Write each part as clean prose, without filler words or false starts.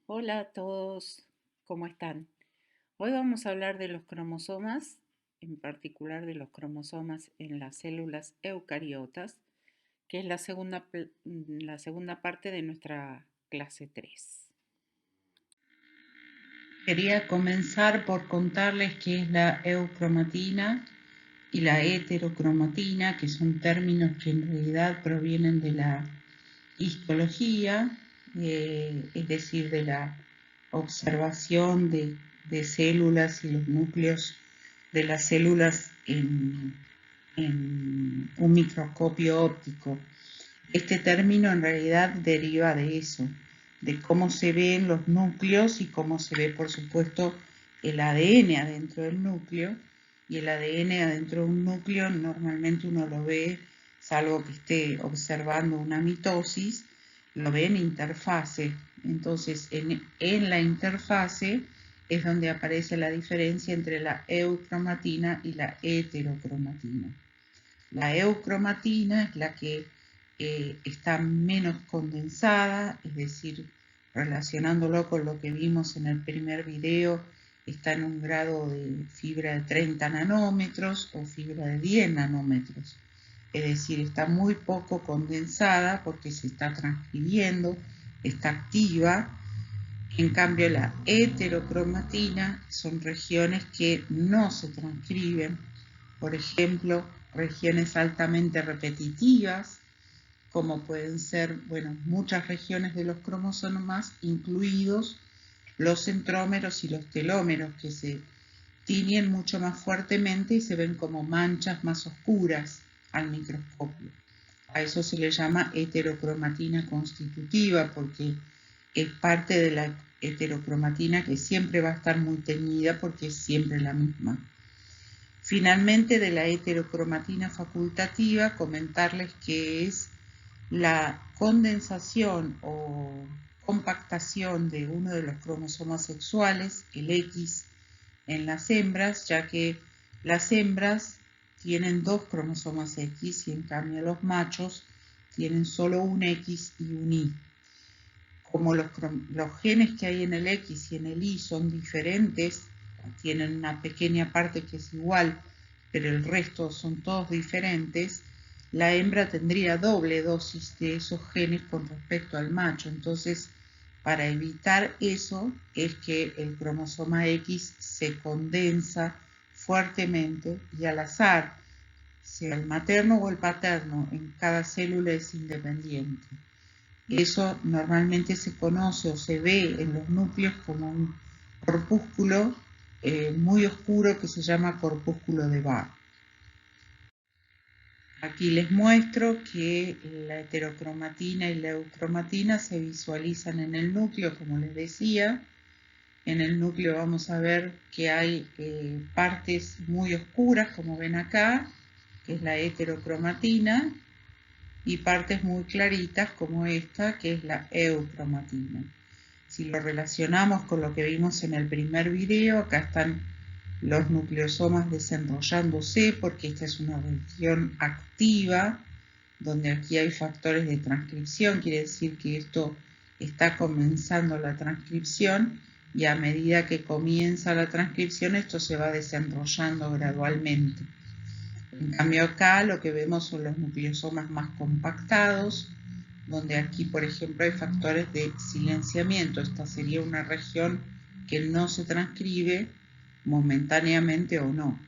Hola a todos, ¿cómo están? Hoy vamos a hablar de los cromosomas, en particular de los cromosomas en las células eucariotas, que es la segunda parte de nuestra clase 3. Quería comenzar por contarles qué es la eucromatina y la heterocromatina, que son términos que en realidad provienen de la histología, es decir, de la observación de células y los núcleos de las células en un microscopio óptico. Este término en realidad deriva de eso, de cómo se ven los núcleos y cómo se ve, por supuesto, el ADN adentro del núcleo. Y el ADN adentro de un núcleo normalmente uno lo ve, salvo que esté observando una mitosis, lo ve en interfase. Entonces, en la interfase es donde aparece la diferencia entre la eucromatina y la heterocromatina. La eucromatina es la que está menos condensada, es decir, relacionándolo con lo que vimos en el primer video, está en un grado de fibra de 30 nanómetros o fibra de 10 nanómetros. Es decir, está muy poco condensada porque se está transcribiendo, está activa. En cambio, la heterocromatina son regiones que no se transcriben, por ejemplo, regiones altamente repetitivas, como pueden ser, bueno, muchas regiones de los cromosomas, incluidos los centrómeros y los telómeros, que se tiñen mucho más fuertemente y se ven como manchas más oscuras al microscopio. A eso se le llama heterocromatina constitutiva, porque es parte de la heterocromatina que siempre va a estar muy teñida porque es siempre la misma. Finalmente, de la heterocromatina facultativa, comentarles que es la condensación o compactación de uno de los cromosomas sexuales, el X, en las hembras, ya que las hembras tienen dos cromosomas X y en cambio los machos tienen solo un X y un Y. Como los genes que hay en el X y en el Y son diferentes, tienen una pequeña parte que es igual, pero el resto son todos diferentes, la hembra tendría doble dosis de esos genes con respecto al macho. Entonces, para evitar eso es que el cromosoma X se condensa fuertemente y al azar, sea el materno o el paterno, en cada célula es independiente. Eso normalmente se conoce o se ve en los núcleos como un corpúsculo muy oscuro que se llama corpúsculo de Barr. Aquí les muestro que la heterocromatina y la eucromatina se visualizan en el núcleo, como les decía. En el núcleo vamos a ver que hay partes muy oscuras, como ven acá, que es la heterocromatina, y partes muy claritas como esta, que es la eucromatina. Si lo relacionamos con lo que vimos en el primer video, acá están los nucleosomas desenrollándose porque esta es una región activa, donde aquí hay factores de transcripción, quiere decir que esto está comenzando la transcripción y a medida que comienza la transcripción esto se va desenrollando gradualmente. En cambio acá lo que vemos son los nucleosomas más compactados, donde aquí por ejemplo hay factores de silenciamiento. Esta sería una región que no se transcribe momentáneamente o no.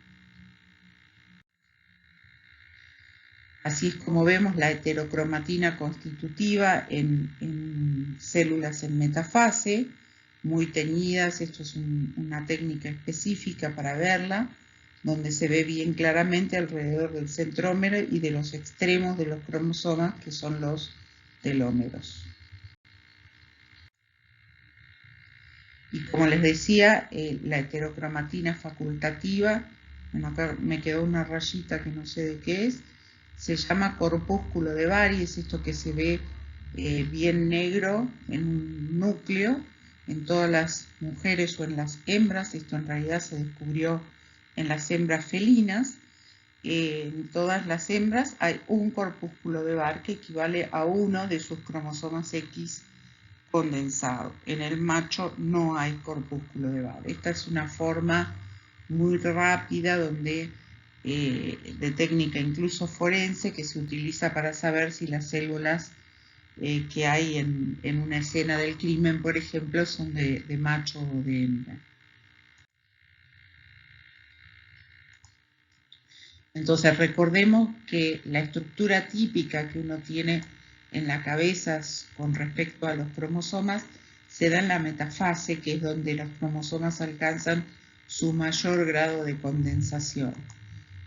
Así es como vemos la heterocromatina constitutiva en células en metafase, muy teñidas. Esto es una técnica específica para verla, donde se ve bien claramente alrededor del centrómero y de los extremos de los cromosomas, que son los telómeros. Y como les decía, la heterocromatina facultativa, bueno, acá me quedó una rayita que no sé de qué es, se llama corpúsculo de Bari, es esto que se ve bien negro en un núcleo, en todas las mujeres o en las hembras. Esto en realidad se descubrió en las hembras felinas. En todas las hembras hay un corpúsculo de Barr que equivale a uno de sus cromosomas X condensado. En el macho no hay corpúsculo de Bode. Esta es una forma muy rápida de técnica incluso forense que se utiliza para saber si las células que hay en una escena del crimen, por ejemplo, son de macho o de hembra. Entonces recordemos que la estructura típica que uno tiene en la cabeza con respecto a los cromosomas se da en la metafase, que es donde los cromosomas alcanzan su mayor grado de condensación.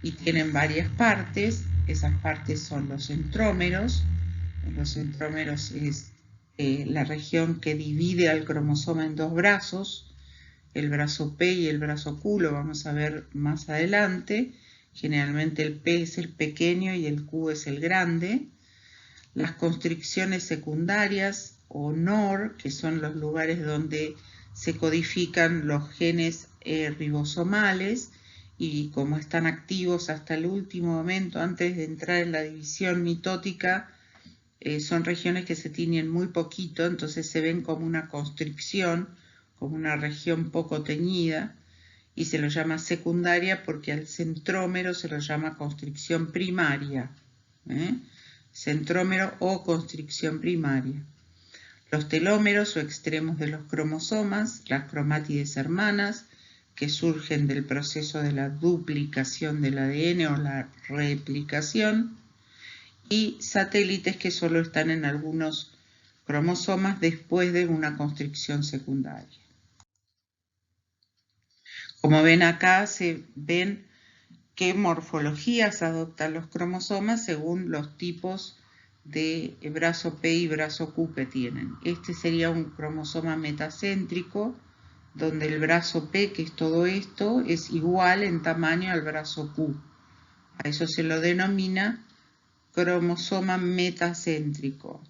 Y tienen varias partes. Esas partes son los centrómeros. Los centrómeros es la región que divide al cromosoma en dos brazos, el brazo P y el brazo Q, lo vamos a ver más adelante. Generalmente el P es el pequeño y el Q es el grande. Las constricciones secundarias o NOR, que son los lugares donde se codifican los genes ribosomales y como están activos hasta el último momento antes de entrar en la división mitótica, son regiones que se tiñen muy poquito, entonces se ven como una constricción, como una región poco teñida, y se lo llama secundaria porque al centrómero se lo llama constricción primaria. Centrómero o constricción primaria. Los telómeros o extremos de los cromosomas, las cromátides hermanas, que surgen del proceso de la duplicación del ADN o la replicación, y satélites que solo están en algunos cromosomas después de una constricción secundaria. Como ven acá, se ven qué morfologías adoptan los cromosomas según los tipos de brazo P y brazo Q que tienen. Este sería un cromosoma metacéntrico, donde el brazo P, que es todo esto, es igual en tamaño al brazo Q. A eso se lo denomina cromosoma metacéntrico.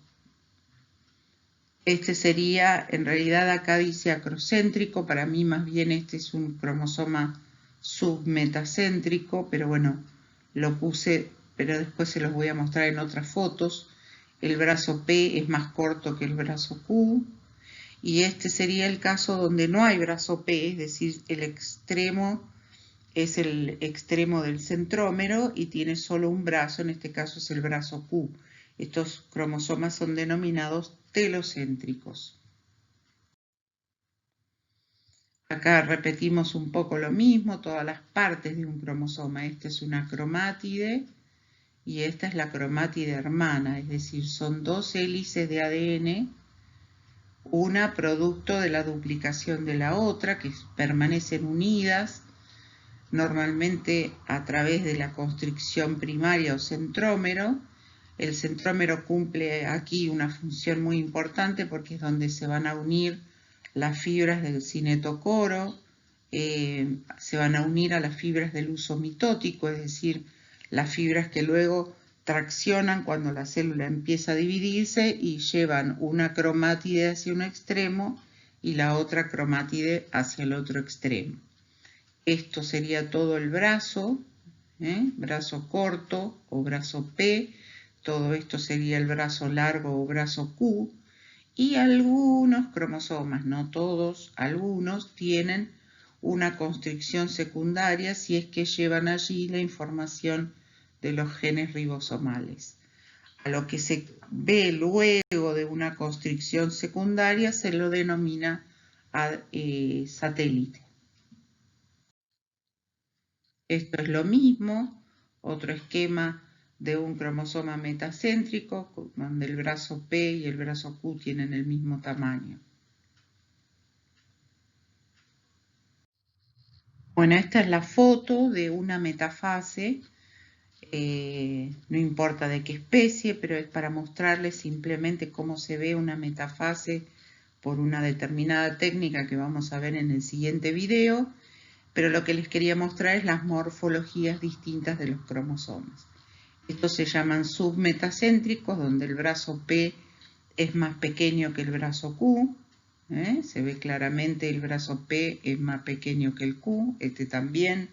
Este sería, en realidad acá dice acrocéntrico, para mí más bien este es un cromosoma submetacéntrico, pero bueno, lo puse, pero después se los voy a mostrar en otras fotos. El brazo P es más corto que el brazo Q, y este sería el caso donde no hay brazo P, es decir, el extremo es el extremo del centrómero y tiene solo un brazo, en este caso es el brazo Q. Estos cromosomas son denominados telocéntricos. Acá repetimos un poco lo mismo, todas las partes de un cromosoma. Esta es una cromátide y esta es la cromátide hermana, es decir, son dos hélices de ADN, una producto de la duplicación de la otra, que permanecen unidas, normalmente a través de la constricción primaria o centrómero. El centrómero cumple aquí una función muy importante porque es donde se van a unir las fibras del cinetocoro, se van a unir a las fibras del uso mitótico, es decir, las fibras que luego traccionan cuando la célula empieza a dividirse y llevan una cromátide hacia un extremo y la otra cromátide hacia el otro extremo. Esto sería todo el brazo, brazo corto o brazo P, todo esto sería el brazo largo o brazo Q, y algunos cromosomas, no todos, algunos tienen una constricción secundaria si es que llevan allí la información de los genes ribosomales. A lo que se ve luego de una constricción secundaria se lo denomina satélite. Esto es lo mismo, otro esquema de un cromosoma metacéntrico, donde el brazo P y el brazo Q tienen el mismo tamaño. Bueno, esta es la foto de una metafase, no importa de qué especie, pero es para mostrarles simplemente cómo se ve una metafase por una determinada técnica que vamos a ver en el siguiente video. Pero lo que les quería mostrar es las morfologías distintas de los cromosomas. Estos se llaman submetacéntricos, donde el brazo P es más pequeño que el brazo Q. Se ve claramente el brazo P es más pequeño que el Q. Este también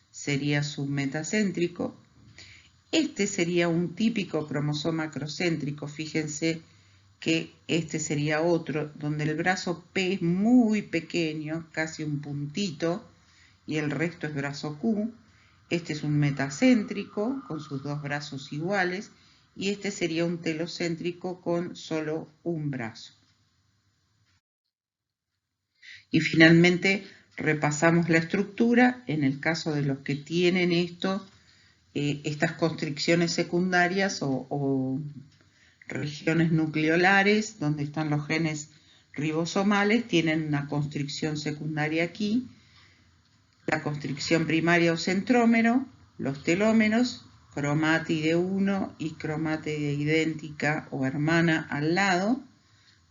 sería submetacéntrico. Este sería un típico cromosoma acrocéntrico. Fíjense que este sería otro, donde el brazo P es muy pequeño, casi un puntito, y el resto es brazo Q. Este es un metacéntrico con sus dos brazos iguales, y este sería un telocéntrico con solo un brazo. Y finalmente repasamos la estructura. En el caso de los que tienen estas constricciones secundarias o regiones nucleolares donde están los genes ribosomales, tienen una constricción secundaria aquí, la constricción primaria o centrómero, los telómeros, cromátide 1 y cromátide idéntica o hermana al lado.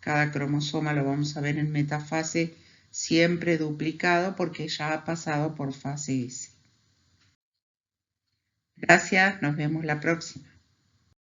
Cada cromosoma lo vamos a ver en metafase siempre duplicado porque ya ha pasado por fase S. Gracias, nos vemos la próxima.